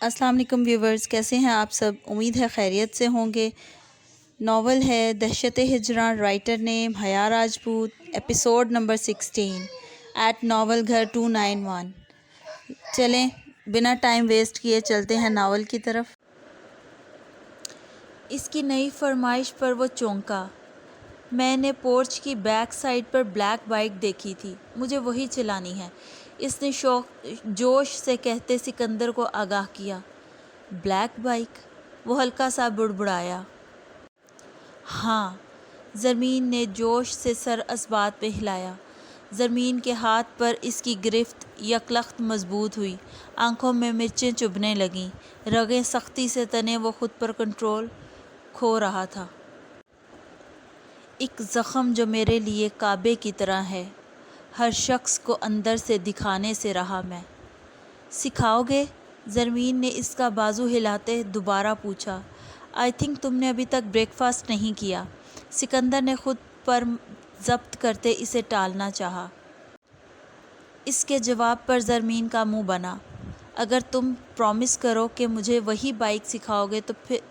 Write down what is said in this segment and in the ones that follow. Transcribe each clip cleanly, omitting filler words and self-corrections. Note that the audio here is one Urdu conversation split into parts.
السلام علیکم ویورز، کیسے ہیں آپ سب؟ امید ہے خیریت سے ہوں گے۔ ناول ہے دہشت ہجراں، writer name Haya Rajput, episode number 16 at novel گھر 291۔ چلیں بنا ٹائم ویسٹ کیے چلتے ہیں ناول کی طرف۔ اس کی نئی فرمائش پر وہ چونکا۔ میں نے پورچ کی بیک سائڈ پر بلیک بائک دیکھی تھی، مجھے وہی چلانی ہے، اس نے جوش سے کہتے سکندر کو آگاہ کیا۔ Black bike? وہ ہلکا سا بڑبڑایا۔ ہاں، زرمین نے جوش سے سر اثبات میں ہلایا۔ زرمین کے ہاتھ پر اس کی گرفت یکلخت مضبوط ہوئی، آنکھوں میں مرچیں چبھنے لگیں، رگیں سختی سے تنے، وہ خود پر کنٹرول کھو رہا تھا۔ ایک زخم جو میرے لیے کعبے کی طرح ہے، ہر شخص کو اندر سے دکھانے سے رہا میں۔ سکھاؤ گے؟ زرمین نے اس کا بازو ہلاتے دوبارہ پوچھا۔ آئی تھنک تم نے ابھی تک بریک فاسٹ نہیں کیا۔ سکندر نے خود پر ضبط کرتے اسے ٹالنا چاہا۔ اس کے جواب پر زرمین کا منہ بنا۔ اگر تم پرومس کرو کہ مجھے وہی بائک سکھاؤ گے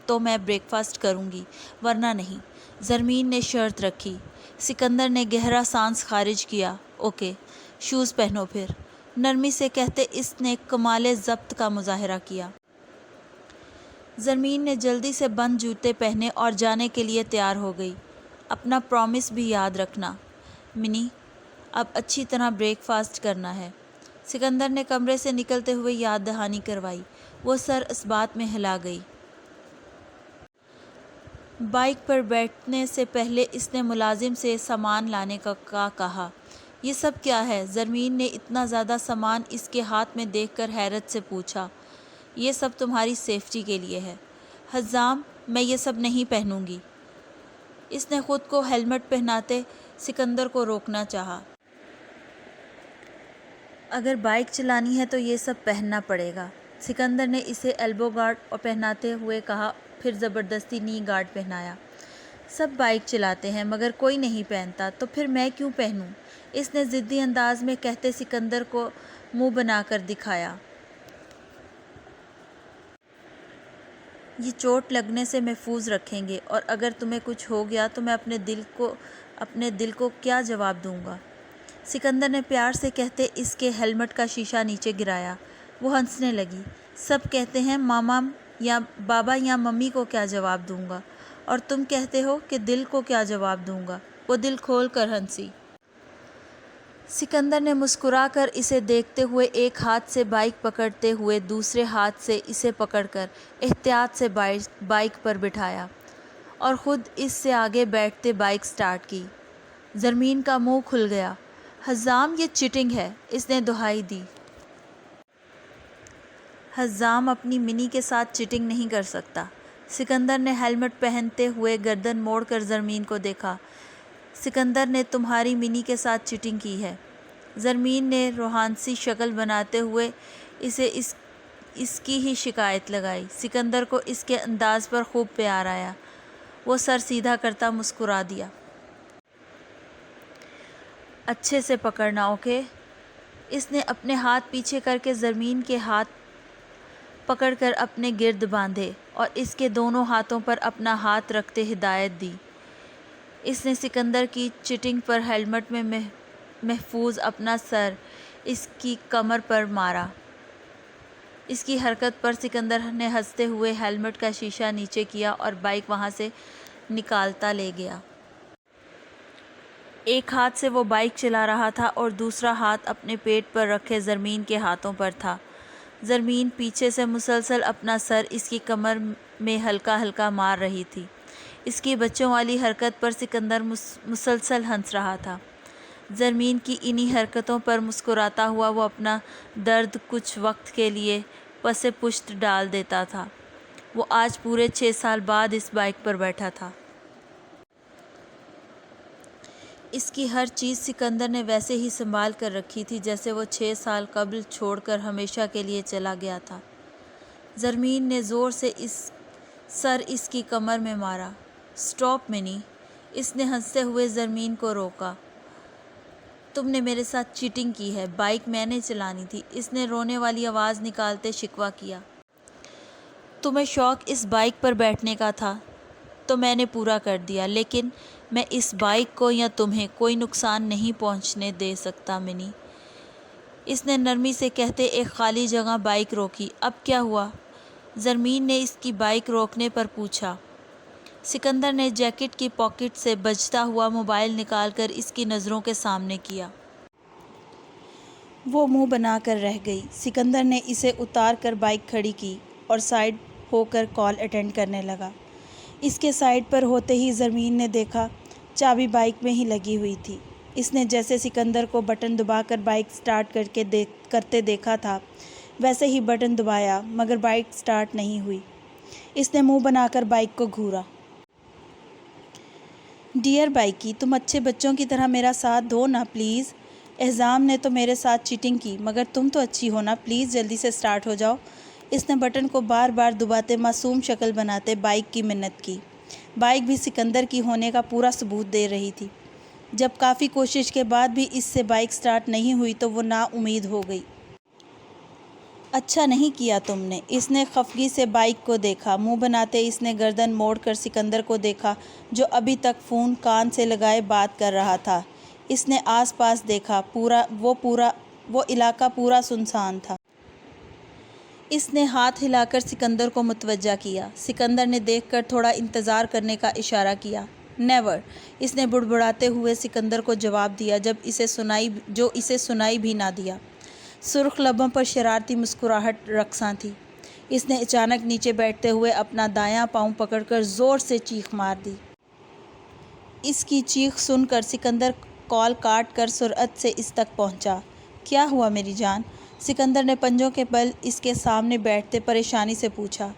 تو میں بریک فاسٹ کروں گی، ورنہ نہیں۔ زرمین نے شرط رکھی۔ سکندر نے گہرا سانس خارج کیا۔ اوکے، شوز پہنو پھر، نرمی سے کہتے اس نے کمال ضبط کا مظاہرہ کیا۔ زرمین نے جلدی سے بند جوتے پہنے اور جانے کے لیے تیار ہو گئی۔ اپنا پرومس بھی یاد رکھنا منی، اب اچھی طرح بریک فاسٹ کرنا ہے۔ سکندر نے کمرے سے نکلتے ہوئے یاد دہانی کروائی۔ وہ سر اثبات میں ہلا گئی۔ بائک پر بیٹھنے سے پہلے اس نے ملازم سے سامان لانے کا کہا۔ یہ سب کیا ہے؟ زرمین نے اتنا زیادہ سامان اس کے ہاتھ میں دیکھ کر حیرت سے پوچھا۔ یہ سب تمہاری سیفٹی کے لیے ہے حزام، میں یہ سب نہیں پہنوں گی۔ اس نے خود کو ہیلمٹ پہناتے سکندر کو روکنا چاہا۔ اگر بائک چلانی ہے تو یہ سب پہننا پڑے گا۔ سکندر نے اسے ایلبو گارڈ پہناتے ہوئے کہا، پھر زبردستی نی گارڈ پہنایا۔ سب بائک چلاتے ہیں مگر کوئی نہیں پہنتا، تو پھر میں کیوں پہنوں؟ اس نے ضدی انداز میں کہتے سکندر کو منہ بنا کر دکھایا۔ یہ چوٹ لگنے سے محفوظ رکھیں گے، اور اگر تمہیں کچھ ہو گیا تو میں اپنے دل کو کیا جواب دوں گا؟ سکندر نے پیار سے کہتے اس کے ہیلمٹ کا شیشہ نیچے گرایا۔ وہ ہنسنے لگی۔ سب کہتے ہیں ماما یا بابا یا ممی کو کیا جواب دوں گا، اور تم کہتے ہو کہ دل کو کیا جواب دوں گا۔ وہ دل کھول کر ہنسی۔ سکندر نے مسکرا کر اسے دیکھتے ہوئے ایک ہاتھ سے بائک پکڑتے ہوئے دوسرے ہاتھ سے اسے پکڑ کر احتیاط سے بائک پر بٹھایا، اور خود اس سے آگے بیٹھتے بائک سٹارٹ کی۔ زرمین کا منہ کھل گیا۔ حزام، یہ چیٹنگ ہے، اس نے دہائی دی۔ حزام اپنی منی کے ساتھ چیٹنگ نہیں کر سکتا۔ سکندر نے ہیلمٹ پہنتے ہوئے گردن موڑ کر زرمین کو دیکھا۔ سکندر نے تمہاری منی کے ساتھ چیٹنگ کی ہے۔ زرمین نے روحانسی شکل بناتے ہوئے اسے اس کی ہی شکایت لگائی۔ سکندر کو اس کے انداز پر خوب پیار آیا۔ وہ سر سیدھا کرتا مسکرا دیا۔ اچھے سے پکڑنا، اوکے؟ اس نے اپنے ہاتھ پیچھے کر کے زرمین کے ہاتھ پکڑ کر اپنے گرد باندھے، اور اس کے دونوں ہاتھوں پر اپنا ہاتھ رکھتے ہدایت دی۔ اس نے سکندر کی چٹنگ پر ہیلمٹ میں محفوظ اپنا سر اس کی کمر پر مارا۔ اس کی حرکت پر سکندر نے ہنستے ہوئے ہیلمٹ کا شیشہ نیچے کیا اور بائک وہاں سے نکالتا لے گیا۔ ایک ہاتھ سے وہ بائک چلا رہا تھا اور دوسرا ہاتھ اپنے پیٹ پر رکھے زرمین کے ہاتھوں پر تھا۔ زرمین پیچھے سے مسلسل اپنا سر اس کی کمر میں ہلکا ہلکا مار رہی تھی۔ اس کی بچوں والی حرکت پر سکندر مسلسل ہنس رہا تھا۔ زرمین کی انہی حرکتوں پر مسکراتا ہوا وہ اپنا درد کچھ وقت کے لیے پس پشت ڈال دیتا تھا۔ وہ آج پورے 6 سال بعد اس بائک پر بیٹھا تھا۔ اس کی ہر چیز سکندر نے ویسے ہی سنبھال کر رکھی تھی جیسے وہ 6 سال قبل چھوڑ کر ہمیشہ کے لیے چلا گیا تھا۔ زرمین نے زور سے سر اس کی کمر میں مارا۔ اسٹاپ منی، اس نے ہنستے ہوئے زرمین کو روکا۔ تم نے میرے ساتھ چیٹنگ کی ہے، بائک میں نے چلانی تھی، اس نے رونے والی آواز نکالتے شکوہ کیا۔ تمہیں شوق اس بائک پر بیٹھنے کا تھا تو میں نے پورا کر دیا، لیکن میں اس بائک کو یا تمہیں کوئی نقصان نہیں پہنچنے دے سکتا منی۔ اس نے نرمی سے کہتے ایک خالی جگہ بائک روکی۔ اب کیا ہوا؟ زرمین نے اس کی بائک روکنے پر پوچھا۔ سکندر نے جیکٹ کی پاکٹ سے بجتا ہوا موبائل نکال کر اس کی نظروں کے سامنے کیا۔ وہ منہ بنا کر رہ گئی۔ سکندر نے اسے اتار کر بائک کھڑی کی اور سائیڈ ہو کر کال اٹینڈ کرنے لگا۔ اس کے سائیڈ پر ہوتے ہی زرمین نے دیکھا چابی بائک میں ہی لگی ہوئی تھی۔ اس نے جیسے سکندر کو بٹن دبا کر بائک سٹارٹ کرتے دیکھا تھا ویسے ہی بٹن دبایا، مگر بائک سٹارٹ نہیں ہوئی۔ اس نے منہ بنا کر بائک کو گھورا۔ ڈیئر بائیکی، تم اچھے بچوں کی طرح میرا ساتھ دو نا پلیز۔ احزام نے تو میرے ساتھ چیٹنگ کی، مگر تم تو اچھی ہو نا، پلیز جلدی سے سٹارٹ ہو جاؤ۔ اس نے بٹن کو بار بار دباتے معصوم شکل بناتے بائک کی منت کی۔ بائک بھی سکندر کی ہونے کا پورا ثبوت دے رہی تھی۔ جب کافی کوشش کے بعد بھی اس سے بائک سٹارٹ نہیں ہوئی تو وہ نا امید ہو گئی۔ اچھا نہیں کیا تم نے۔ اس نے خفگی سے بائک کو دیکھا۔ منہ بناتے اس نے گردن موڑ کر سکندر کو دیکھا جو ابھی تک فون کان سے لگائے بات کر رہا تھا۔ اس نے آس پاس دیکھا، وہ علاقہ پورا سنسان تھا۔ اس نے ہاتھ ہلا کر سکندر کو متوجہ کیا۔ سکندر نے دیکھ کر تھوڑا انتظار کرنے کا اشارہ کیا۔ نیور، اس نے بڑبڑاتے ہوئے سکندر کو جواب دیا جو اسے سنائی بھی نہ دیا۔ سرخ لبوں پر شرارتی مسکراہٹ رقصاں تھی۔ اس نے اچانک نیچے بیٹھتے ہوئے اپنا دایاں پاؤں پکڑ کر زور سے چیخ مار دی۔ اس کی چیخ سن کر سکندر کال کاٹ کر سرعت سے اس تک پہنچا۔ کیا ہوا میری جان؟ سکندر نے پنجوں کے بل اس کے سامنے بیٹھتے پریشانی سے پوچھا۔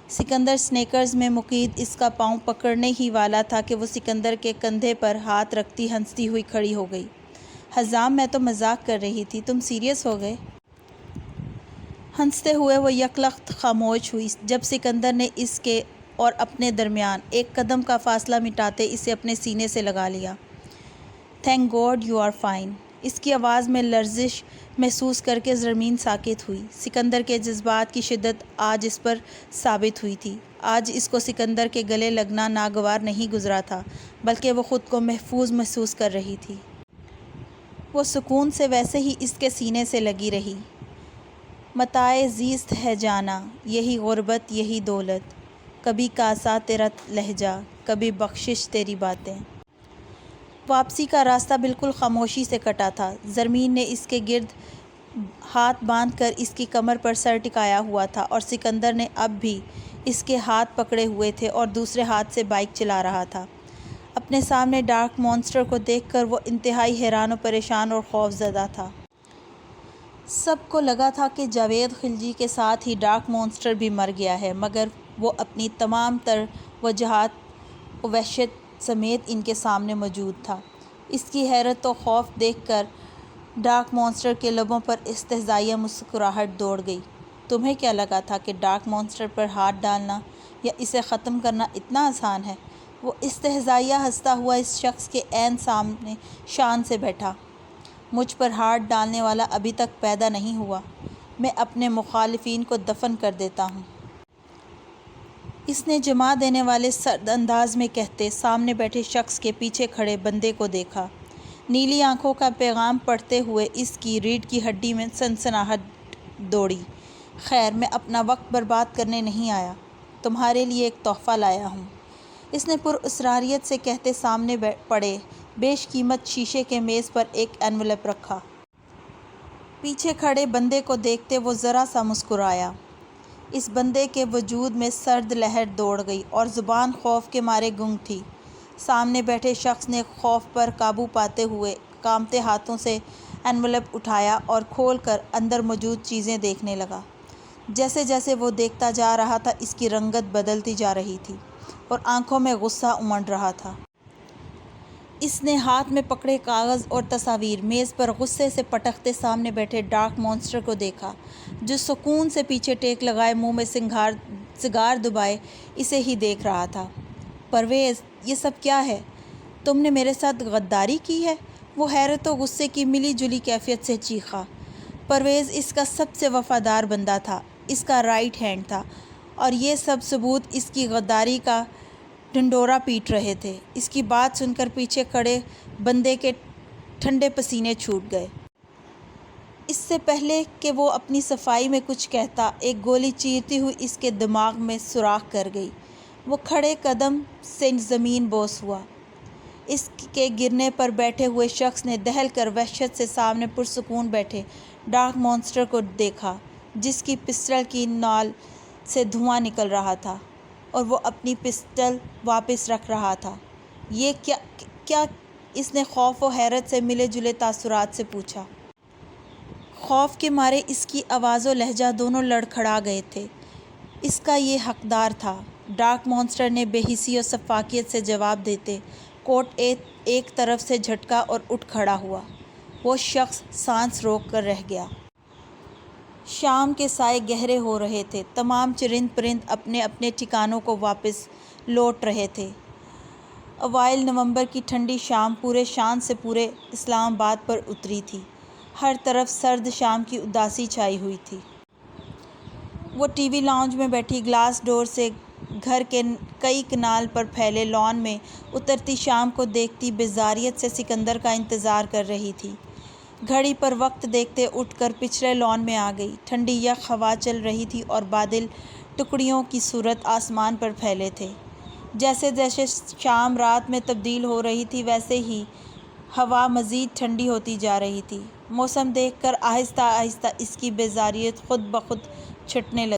سکندر سنیکرز میں مقید اس کا پاؤں پکڑنے ہی والا تھا کہ وہ سکندر کے کندھے پر ہاتھ رکھتی ہنستی ہوئی کھڑی ہو گئی۔ حزام، میں تو مذاق کر رہی تھی، تم سیریس ہو گئے؟ ہنستے ہوئے وہ یک لخت خاموش ہوئی جب سکندر نے اس کے اور اپنے درمیان ایک قدم کا فاصلہ مٹاتے اسے اپنے سینے سے لگا لیا۔ Thank god you are fine. اس کی آواز میں لرزش محسوس کر کے زرمین ساکت ہوئی۔ سکندر کے جذبات کی شدت آج اس پر ثابت ہوئی تھی۔ آج اس کو سکندر کے گلے لگنا ناگوار نہیں گزرا تھا، بلکہ وہ خود کو محفوظ محسوس کر رہی تھی۔ وہ سکون سے ویسے ہی اس کے سینے سے لگی رہی۔ متاع زیست ہے جانا، یہی غربت یہی دولت، کبھی کاسا تیرا لہجہ، کبھی بخشش تیری باتیں۔ واپسی کا راستہ بالکل خاموشی سے کٹا تھا۔ زرمین نے اس کے گرد ہاتھ باندھ کر اس کی کمر پر سر ٹکایا ہوا تھا اور سکندر نے اب بھی اس کے ہاتھ پکڑے ہوئے تھے اور دوسرے ہاتھ سے بائک چلا رہا تھا۔ اپنے سامنے ڈارک مانسٹر کو دیکھ کر وہ انتہائی حیران و پریشان اور خوف زدہ تھا۔ سب کو لگا تھا کہ جاوید خلجی کے ساتھ ہی ڈارک مانسٹر بھی مر گیا ہے، مگر وہ اپنی تمام تر وجوہات و وحشت سمیت ان کے سامنے موجود تھا۔ اس کی حیرت و خوف دیکھ کر ڈارک مانسٹر کے لبوں پر استہزائیہ مسکراہٹ دوڑ گئی۔ تمہیں کیا لگا تھا کہ ڈارک مانسٹر پر ہاتھ ڈالنا یا اسے ختم کرنا اتنا آسان ہے؟ وہ استہزائیہ ہنستا ہوا اس شخص کے عین سامنے شان سے بیٹھا۔ مجھ پر ہاتھ ڈالنے والا ابھی تک پیدا نہیں ہوا، میں اپنے مخالفین کو دفن کر دیتا ہوں۔ اس نے جما دینے والے سرد انداز میں کہتے سامنے بیٹھے شخص کے پیچھے کھڑے بندے کو دیکھا۔ نیلی آنکھوں کا پیغام پڑھتے ہوئے اس کی ریڑھ کی ہڈی میں سنسناہٹ دوڑی۔ خیر، میں اپنا وقت برباد کرنے نہیں آیا، تمہارے لیے ایک تحفہ لایا ہوں۔ اس نے پراسراریت سے کہتے سامنے پڑے بیش قیمت شیشے کے میز پر ایک اینولپ رکھا۔ پیچھے کھڑے بندے کو دیکھتے وہ ذرا سا مسکرایا۔ اس بندے کے وجود میں سرد لہر دوڑ گئی اور زبان خوف کے مارے گنگ تھی۔ سامنے بیٹھے شخص نے خوف پر قابو پاتے ہوئے کانپتے ہاتھوں سے اینولپ اٹھایا اور کھول کر اندر موجود چیزیں دیکھنے لگا۔ جیسے جیسے وہ دیکھتا جا رہا تھا اس کی رنگت بدلتی جا رہی تھی اور آنکھوں میں غصہ امنڈ رہا تھا۔ اس نے ہاتھ میں پکڑے کاغذ اور تصاویر میز پر غصے سے پٹکتے سامنے بیٹھے ڈارک مانسٹر کو دیکھا، جو سکون سے پیچھے ٹیک لگائے منہ میں سگار دبائے اسے ہی دیکھ رہا تھا۔ پرویز، یہ سب کیا ہے؟ تم نے میرے ساتھ غداری کی ہے؟ وہ حیرت و غصے کی ملی جلی کیفیت سے چیخا۔ پرویز اس کا سب سے وفادار بندہ تھا، اس کا رائٹ ہینڈ تھا اور یہ سب ثبوت اس کی غداری کا ڈھنڈورا پیٹ رہے تھے۔ اس کی بات سن کر پیچھے کھڑے بندے کے ٹھنڈے پسینے چھوٹ گئے۔ اس سے پہلے کہ وہ اپنی صفائی میں کچھ کہتا، ایک گولی چیرتی ہوئی اس کے دماغ میں سوراخ کر گئی۔ وہ کھڑے قدم سے زمین بوس ہوا۔ اس کے گرنے پر بیٹھے ہوئے شخص نے دہل کر وحشت سے سامنے پرسکون بیٹھے ڈارک مانسٹر کو دیکھا، جس کی پسٹل کی نال سے دھواں نکل رہا تھا اور وہ اپنی پسٹل واپس رکھ رہا تھا۔ یہ کیا؟ اس نے خوف و حیرت سے ملے جلے تاثرات سے پوچھا۔ خوف کے مارے اس کی آواز و لہجہ دونوں لڑکھڑا گئے تھے۔ اس کا یہ حقدار تھا۔ ڈارک مانسٹر نے بے حسی و سفاکیت سے جواب دیتے کوٹ ایک طرف سے جھٹکا اور اٹھ کھڑا ہوا۔ وہ شخص سانس روک کر رہ گیا۔ شام کے سائے گہرے ہو رہے تھے۔ تمام چرند پرند اپنے اپنے ٹھکانوں کو واپس لوٹ رہے تھے۔ اوائل نومبر کی ٹھنڈی شام پورے شان سے پورے اسلام آباد پر اتری تھی۔ ہر طرف سرد شام کی اداسی چھائی ہوئی تھی۔ وہ ٹی وی لاؤنج میں بیٹھی گلاس ڈور سے گھر کے کئی کنال پر پھیلے لان میں اترتی شام کو دیکھتی بیزاریت سے سکندر کا انتظار کر رہی تھی۔ گھڑی پر وقت دیکھتے اٹھ کر پچھلے لان میں آ گئی۔ ٹھنڈی یک ہوا چل رہی تھی اور بادل ٹکڑیوں کی صورت آسمان پر پھیلے تھے۔ جیسے جیسے شام رات میں تبدیل ہو رہی تھی ویسے ہی ہوا مزید ٹھنڈی ہوتی جا رہی تھی۔ موسم دیکھ کر آہستہ آہستہ اس کی بیزاریت خود بخود چھٹنے لگی۔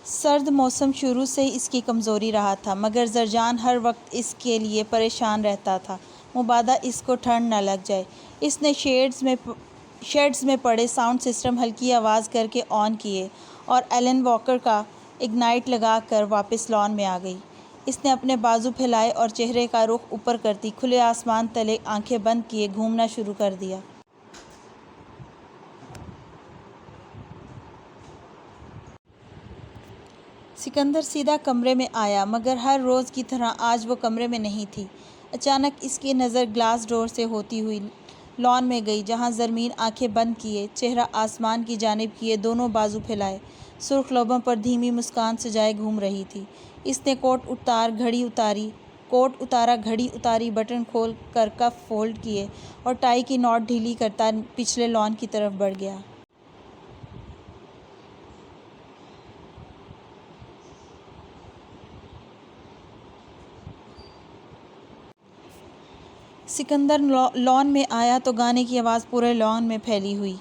سرد موسم شروع سے ہی اس کی کمزوری رہا تھا، مگر زرجان ہر وقت اس کے لیے پریشان رہتا تھا، مبادا اس کو ٹھنڈ نہ لگ جائے۔ اس نے شیڈز میں پڑے ساؤنڈ سسٹم ہلکی آواز کر کے آن کیے اور ایلن واکر کا اگنائٹ لگا کر واپس لان میں آ گئی۔ اس نے اپنے بازو پھیلائے اور چہرے کا رخ اوپر کرتی کھلے آسمان تلے آنکھیں بند کیے گھومنا شروع کر دیا۔ سکندر سیدھا کمرے میں آیا، مگر ہر روز کی طرح آج وہ کمرے میں نہیں تھی۔ اچانک اس کی نظر گلاس ڈور سے ہوتی ہوئی لان میں گئی، جہاں زرمین آنکھیں بند کیے، چہرہ آسمان کی جانب کیے دونوں بازو پھیلائے، سرخ لبوں پر دھیمی مسکان سجائے گھوم رہی تھی۔ اس نے کوٹ اتارا، گھڑی اتاری، بٹن کھول کر کف فولڈ کیے اور ٹائی کی نوٹ ڈھیلی کرتا پچھلے لان کی طرف بڑھ گیا۔ سکندر لان میں آیا تو گانے کی آواز پورے لان میں پھیلی ہوئی۔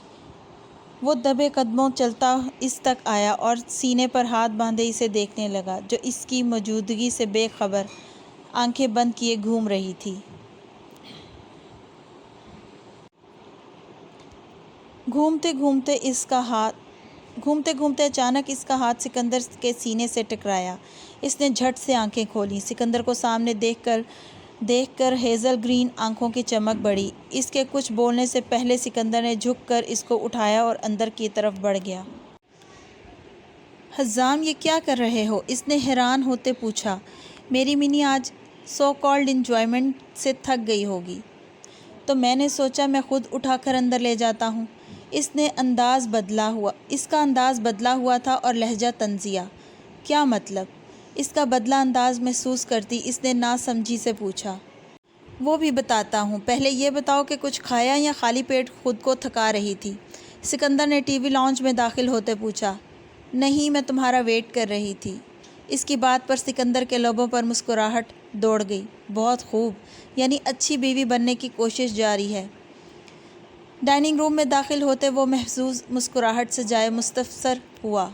وہ دبے قدموں چلتا اس تک آیا اور سینے پر ہاتھ باندھے اسے دیکھنے لگا، جو اس کی موجودگی سے بے خبر آنکھیں بند کیے گھوم رہی تھی۔ گھومتے گھومتے اچانک اس کا ہاتھ سکندر کے سینے سے ٹکرایا۔ اس نے جھٹ سے آنکھیں کھولیں۔ سکندر کو سامنے دیکھ کر ہیزل گرین آنکھوں کی چمک بڑھی۔ اس کے کچھ بولنے سے پہلے سکندر نے جھک کر اس کو اٹھایا اور اندر کی طرف بڑھ گیا۔ حزام، یہ کیا کر رہے ہو؟ اس نے حیران ہوتے پوچھا۔ میری منی آج سو کالڈ انجوائمنٹ سے تھک گئی ہوگی، تو میں نے سوچا میں خود اٹھا کر اندر لے جاتا ہوں۔ اس کا انداز بدلا ہوا تھا اور لہجہ طنزیہ۔ کیا مطلب؟ اس کا بدلہ انداز محسوس کرتی اس نے ناسمجھی سے پوچھا۔ وہ بھی بتاتا ہوں، پہلے یہ بتاؤ کہ کچھ کھایا یا خالی پیٹ خود کو تھکا رہی تھی؟ سکندر نے ٹی وی لاؤنج میں داخل ہوتے پوچھا۔ نہیں، میں تمہارا ویٹ کر رہی تھی۔ اس کی بات پر سکندر کے لبوں پر مسکراہٹ دوڑ گئی۔ بہت خوب، یعنی اچھی بیوی بننے کی کوشش جاری ہے۔ ڈائننگ روم میں داخل ہوتے وہ محظوظ مسکراہٹ سے جائے مستفسر ہوا۔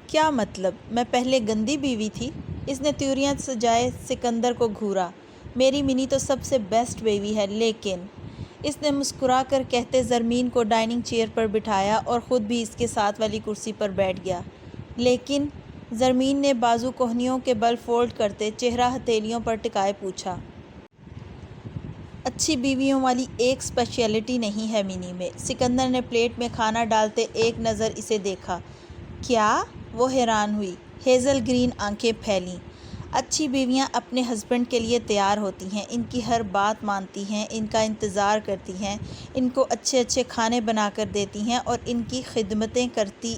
کیا مطلب؟ میں پہلے گندی بیوی تھی؟ اس نے تیوریاں سجائے سکندر کو گھورا۔ میری منی تو سب سے بیسٹ بیوی ہے، لیکن اس نے مسکرا کر کہتے زرمین کو ڈائننگ چیئر پر بٹھایا اور خود بھی اس کے ساتھ والی کرسی پر بیٹھ گیا۔ لیکن زرمین نے بازو کوہنیوں کے بل فولڈ کرتے چہرہ ہتھیلیوں پر ٹکائے پوچھا۔ اچھی بیویوں والی ایک اسپیشلٹی نہیں ہے منی میں۔ سکندر نے پلیٹ میں کھانا ڈالتے ایک نظر اسے دیکھا۔ کیا؟ وہ حیران ہوئی۔ ہیزل گرین آنکھیں پھیلیں۔ اچھی بیویاں اپنے ہسبینڈ کے لیے تیار ہوتی ہیں، ان کی ہر بات مانتی ہیں، ان کا انتظار کرتی ہیں، ان کو اچھے اچھے کھانے بنا کر دیتی ہیں اور ان کی خدمتیں کرتی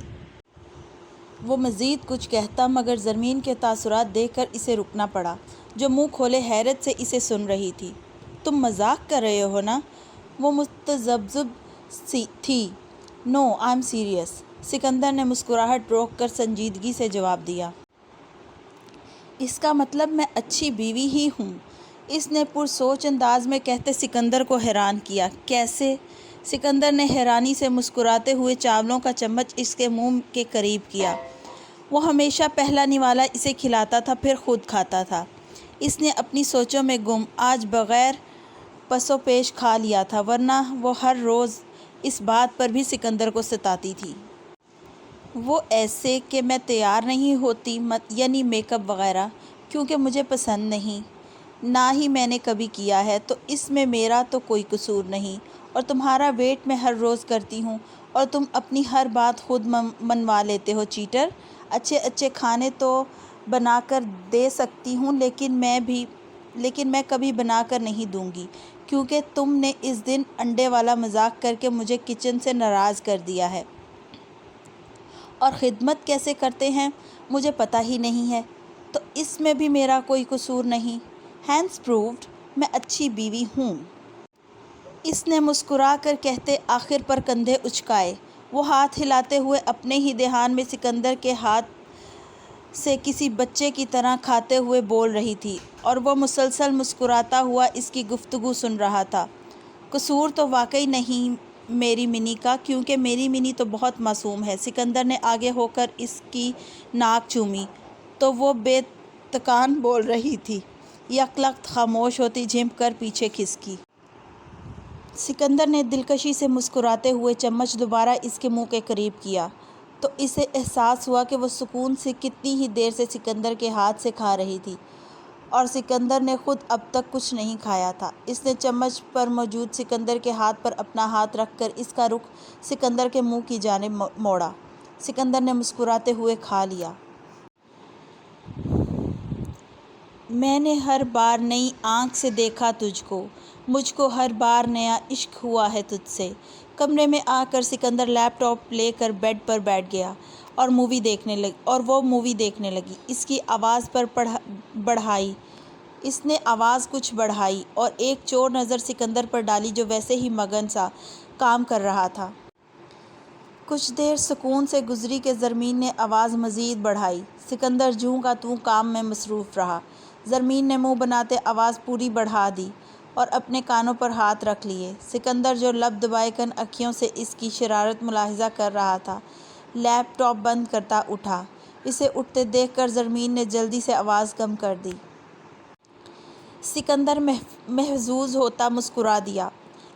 وہ مزید کچھ کہتا مگر زرمین کے تاثرات دیکھ کر اسے رکنا پڑا، جو منہ کھولے حیرت سے اسے سن رہی تھی۔ تم مذاق کر رہے ہو نا؟ وہ متذبذب تھی۔ نو، آئی ایم سیریس۔ سکندر نے مسکراہٹ روک کر سنجیدگی سے جواب دیا۔ اس کا مطلب میں اچھی بیوی ہی ہوں، اس نے پرسوچ انداز میں کہتے سکندر کو حیران کیا۔ کیسے؟ سکندر نے حیرانی سے مسکراتے ہوئے چاولوں کا چمچ اس کے منہ کے قریب کیا۔ وہ ہمیشہ پہلا نوالا اسے کھلاتا تھا پھر خود کھاتا تھا۔ اس نے اپنی سوچوں میں گم آج بغیر پس و پیش کھا لیا تھا، ورنہ وہ ہر روز اس بات پر بھی سکندر کو ستاتی تھی۔ وہ ایسے کہ میں تیار نہیں ہوتی، یعنی میک اپ وغیرہ، کیونکہ مجھے پسند نہیں، نہ ہی میں نے کبھی کیا ہے، تو اس میں میرا تو کوئی قصور نہیں، اور تمہارا ویٹ میں ہر روز کرتی ہوں اور تم اپنی ہر بات خود منوا لیتے ہو۔ چیٹر! اچھے اچھے کھانے تو بنا کر دے سکتی ہوں، لیکن میں کبھی بنا کر نہیں دوں گی، کیونکہ تم نے اس دن انڈے والا مذاق کر کے مجھے کچن سے ناراض کر دیا ہے۔ اور خدمت کیسے کرتے ہیں مجھے پتہ ہی نہیں ہے، تو اس میں بھی میرا کوئی قصور نہیں۔ ہینس پرووڈ، میں اچھی بیوی ہوں، اس نے مسکرا کر کہتے آخر پر کندھے اچکائے۔ وہ ہاتھ ہلاتے ہوئے اپنے ہی دھیان میں سکندر کے ہاتھ سے کسی بچے کی طرح کھاتے ہوئے بول رہی تھی، اور وہ مسلسل مسکراتا ہوا اس کی گفتگو سن رہا تھا۔ قصور تو واقعی نہیں میری منی کا، کیونکہ میری منی تو بہت معصوم ہے۔ سکندر نے آگے ہو کر اس کی ناک چومی تو وہ بے تکان بول رہی تھی، یکلخت خاموش ہوتی جھنپ کر پیچھے کھسکی۔ سکندر نے دلکشی سے مسکراتے ہوئے چمچ دوبارہ اس کے منہ کے قریب کیا تو اسے احساس ہوا کہ وہ سکون سے کتنی ہی دیر سے سکندر کے ہاتھ سے کھا رہی تھی، اور سکندر نے خود اب تک کچھ نہیں کھایا تھا۔ اس نے چمچ پر موجود سکندر کے ہاتھ پر اپنا ہاتھ رکھ کر اس کا رخ سکندر کے منہ کی جانب موڑا۔ سکندر نے مسکراتے ہوئے کھا لیا۔ میں نے ہر بار نئی آنکھ سے دیکھا تجھ کو، مجھ کو ہر بار نیا عشق ہوا ہے تجھ سے۔ کمرے میں آ کر سکندر لیپ ٹاپ لے کر بیڈ پر بیٹھ گیا اور وہ مووی دیکھنے لگی۔ اس کی آواز پر بڑھائی اس نے آواز کچھ بڑھائی اور ایک چور نظر سکندر پر ڈالی جو ویسے ہی مگن سا کام کر رہا تھا۔ کچھ دیر سکون سے گزری کہ زرمین نے آواز مزید بڑھائی۔ سکندر جوں کا توں کام میں مصروف رہا۔ زرمین نے منہ بناتے آواز پوری بڑھا دی اور اپنے کانوں پر ہاتھ رکھ لیے۔ سکندر جو لب دبائے اکھیوں سے اس کی شرارت ملاحظہ کر رہا تھا، لیپ ٹاپ بند کرتا اٹھا۔ اسے اٹھتے دیکھ کر زرمین نے جلدی سے آواز کم کر دی۔ سکندر محظوظ ہوتا مسکرا دیا۔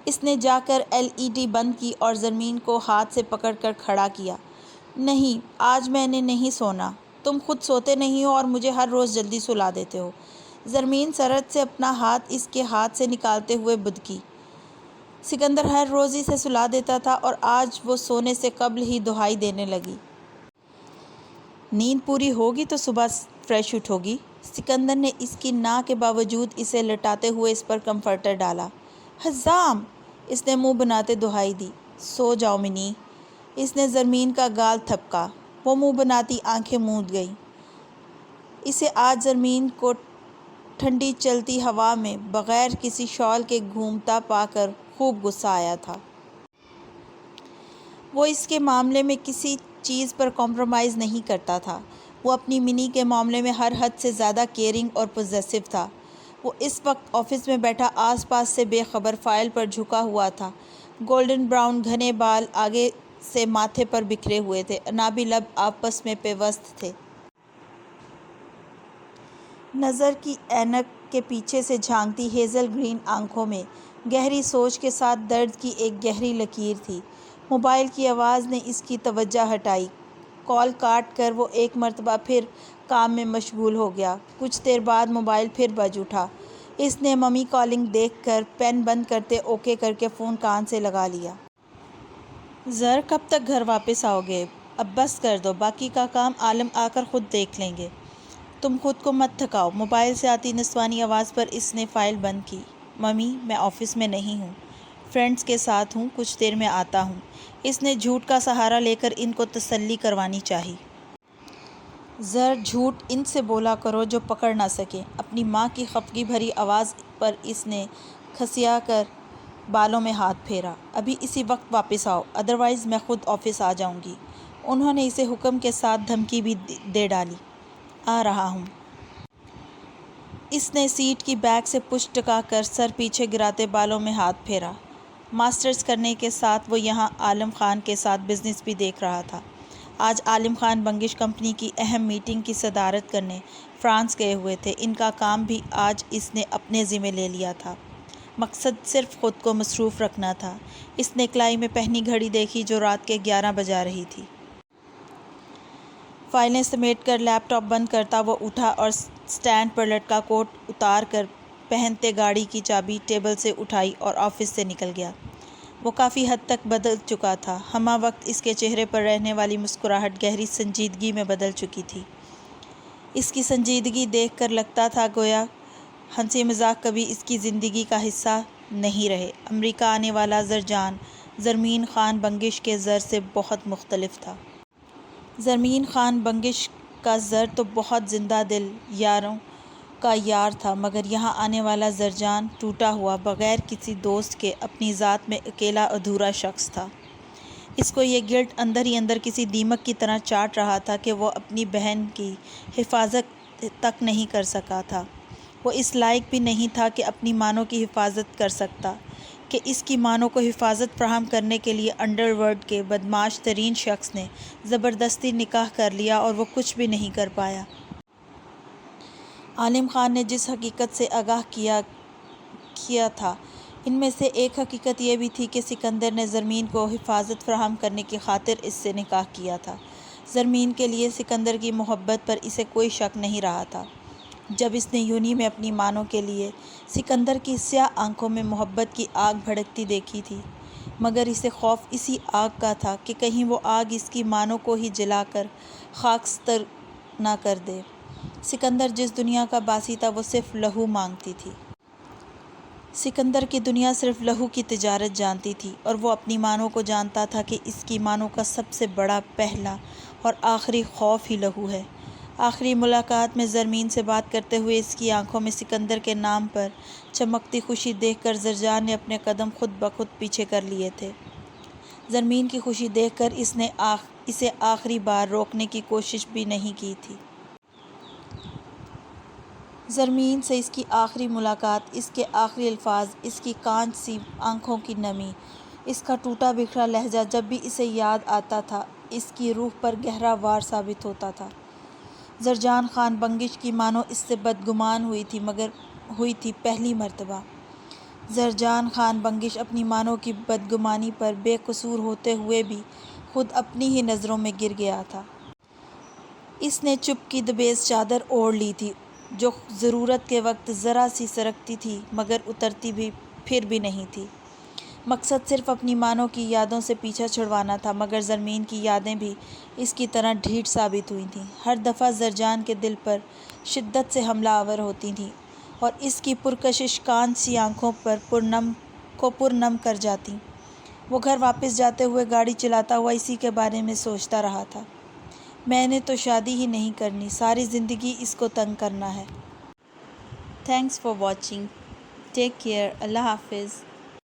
اس نے جا کر LED بند کی اور زرمین کو ہاتھ سے پکڑ کر کھڑا کیا۔ نہیں، آج میں نے نہیں سونا۔ تم خود سوتے نہیں ہو اور مجھے ہر روز جلدی سلا دیتے ہو۔ زرمین سرعت سے اپنا ہاتھ اس کے ہاتھ سے نکالتے ہوئے بدکی۔ سکندر ہر روز اسے سلا دیتا تھا اور آج وہ سونے سے قبل ہی دہائی دینے لگی۔ نیند پوری ہوگی تو صبح فریش اٹھوگی۔ سکندر نے اس کی نا کے باوجود اسے لٹاتے ہوئے اس پر کمفرٹر ڈالا۔ حزام! اس نے منہ بناتے دہائی دی۔ سو جاؤ منی۔ اس نے زرمین کا گال تھپکا۔ وہ منہ بناتی آنکھیں موند گئی۔ اسے آج زرمین کو ٹھنڈی چلتی ہوا میں بغیر کسی شال کے گھومتا پا کر خوب غصہ آیا تھا۔ وہ اس کے معاملے میں کسی چیز پر کمپرومائز نہیں کرتا تھا۔ وہ اپنی منی کے معاملے میں ہر حد سے زیادہ کیئرنگ اور پوزیسو تھا۔ وہ اس وقت آفس میں بیٹھا آس پاس سے بے خبر فائل پر جھکا ہوا تھا۔ گولڈن براؤن گھنے بال آگے سے ماتھے پر بکھرے ہوئے تھے، عنابی لب آپس میں پیوست تھے۔ نظر کی اینک کے پیچھے سے جھانکتی ہیزل گرین آنکھوں میں گہری سوچ کے ساتھ درد کی ایک گہری لکیر تھی۔ موبائل کی آواز نے اس کی توجہ ہٹائی۔ کال کاٹ کر وہ ایک مرتبہ پھر کام میں مشغول ہو گیا۔ کچھ دیر بعد موبائل پھر بج اٹھا۔ اس نے ممی کالنگ دیکھ کر پین بند کرتے اوکے کر کے فون کان سے لگا لیا۔ زر، کب تک گھر واپس آؤ گے؟ اب بس کر دو، باقی کا کام عالم آ کر خود دیکھ لیں گے۔ تم خود کو مت تھکاؤ۔ موبائل سے آتی نسوانی آواز پر اس نے فائل بند کی۔ ممی، میں آفس میں نہیں ہوں، فرینڈز کے ساتھ ہوں، کچھ دیر میں آتا ہوں۔ اس نے جھوٹ کا سہارا لے کر ان کو تسلی کروانی چاہی۔ زر جھوٹ ان سے بولا کرو جو پکڑ نہ سکیں۔ اپنی ماں کی خفگی بھری آواز پر اس نے کھسیا کر بالوں میں ہاتھ پھیرا۔ ابھی اسی وقت واپس آؤ، ادروائز میں خود آفس آ جاؤں گی۔ انہوں نے اسے حکم کے ساتھ دھمکی بھی دے ڈالی۔ آ رہا ہوں۔ اس نے سیٹ کی بیک سے پشت ٹکا کر سر پیچھے گراتے بالوں میں ہاتھ پھیرا۔ ماسٹرز کرنے کے ساتھ وہ یہاں عالم خان کے ساتھ بزنس بھی دیکھ رہا تھا۔ آج عالم خان بنگش کمپنی کی اہم میٹنگ کی صدارت کرنے فرانس گئے ہوئے تھے۔ ان کا کام بھی آج اس نے اپنے ذمے لے لیا تھا۔ مقصد صرف خود کو مصروف رکھنا تھا۔ اس نے کلائی میں پہنی گھڑی دیکھی جو رات کے 11 بجا رہی تھی۔ فائلیں سمیٹ کر لیپ ٹاپ بند کرتا وہ اٹھا اور سٹینڈ پر لٹکا کوٹ اتار کر پہنتے گاڑی کی چابی ٹیبل سے اٹھائی اور آفس سے نکل گیا۔ وہ کافی حد تک بدل چکا تھا۔ ہمہ وقت اس کے چہرے پر رہنے والی مسکراہٹ گہری سنجیدگی میں بدل چکی تھی۔ اس کی سنجیدگی دیکھ کر لگتا تھا گویا ہنسی مذاق کبھی اس کی زندگی کا حصہ نہیں رہے۔ امریکہ آنے والا زرجان زرمین خان بنگش کے زر سے بہت مختلف تھا۔ زرمین خان بنگش کا زر تو بہت زندہ دل یاروں کا یار تھا، مگر یہاں آنے والا زرجان ٹوٹا ہوا، بغیر کسی دوست کے اپنی ذات میں اکیلا ادھورا شخص تھا۔ اس کو یہ گلٹ اندر ہی اندر کسی دیمک کی طرح چاٹ رہا تھا کہ وہ اپنی بہن کی حفاظت تک نہیں کر سکا تھا۔ وہ اس لائق بھی نہیں تھا کہ اپنی مانوں کی حفاظت کر سکتا، کہ اس کی مانوں کو حفاظت فراہم کرنے کے لیے انڈر ورلڈ کے بدمعاش ترین شخص نے زبردستی نکاح کر لیا اور وہ کچھ بھی نہیں کر پایا۔ عالم خان نے جس حقیقت سے آگاہ کیا تھا، ان میں سے ایک حقیقت یہ بھی تھی کہ سکندر نے زرمین کو حفاظت فراہم کرنے کی خاطر اس سے نکاح کیا تھا۔ زرمین کے لیے سکندر کی محبت پر اسے کوئی شک نہیں رہا تھا۔ جب اس نے یونی میں اپنی مانوں کے لیے سکندر کی سیاہ آنکھوں میں محبت کی آگ بھڑکتی دیکھی تھی، مگر اسے خوف اسی آگ کا تھا کہ کہیں وہ آگ اس کی مانوں کو ہی جلا کر خاکستر نہ کر دے۔ سکندر جس دنیا کا باسی تھا وہ صرف لہو مانگتی تھی۔ سکندر کی دنیا صرف لہو کی تجارت جانتی تھی، اور وہ اپنی مانوں کو جانتا تھا کہ اس کی مانوں کا سب سے بڑا، پہلا اور آخری خوف ہی لہو ہے۔ آخری ملاقات میں زرمین سے بات کرتے ہوئے اس کی آنکھوں میں سکندر کے نام پر چمکتی خوشی دیکھ کر زرجان نے اپنے قدم خود بخود پیچھے کر لیے تھے۔ زرمین کی خوشی دیکھ کر اس نے اسے آخری بار روکنے کی کوشش بھی نہیں کی تھی۔ زرمین سے اس کی آخری ملاقات، اس کے آخری الفاظ، اس کی کانچ سی آنکھوں کی نمی، اس کا ٹوٹا بکھرا لہجہ جب بھی اسے یاد آتا تھا اس کی روح پر گہرا وار ثابت ہوتا تھا۔ زرجان خان بنگش کی مانو اس سے بدگمان ہوئی تھی، مگر ہوئی تھی پہلی مرتبہ۔ زرجان خان بنگش اپنی مانوں کی بدگمانی پر بے قصور ہوتے ہوئے بھی خود اپنی ہی نظروں میں گر گیا تھا۔ اس نے چپ کی دبیز چادر اوڑھ لی تھی، جو ضرورت کے وقت ذرا سی سرکتی تھی مگر اترتی بھی پھر بھی نہیں تھی۔ مقصد صرف اپنی مانوں کی یادوں سے پیچھا چھڑوانا تھا، مگر زرمین کی یادیں بھی اس کی طرح ڈھیٹ ثابت ہوئی تھیں۔ ہر دفعہ زرجان کے دل پر شدت سے حملہ آور ہوتی تھیں اور اس کی پرکشش کانچ سی آنکھوں پر پرنم کر جاتیں۔ وہ گھر واپس جاتے ہوئے گاڑی چلاتا ہوا اسی کے بارے میں سوچتا رہا تھا۔ میں نے تو شادی ہی نہیں کرنی، ساری زندگی اس کو تنگ کرنا ہے۔ Thanks for watching. Take care. Allah حافظ۔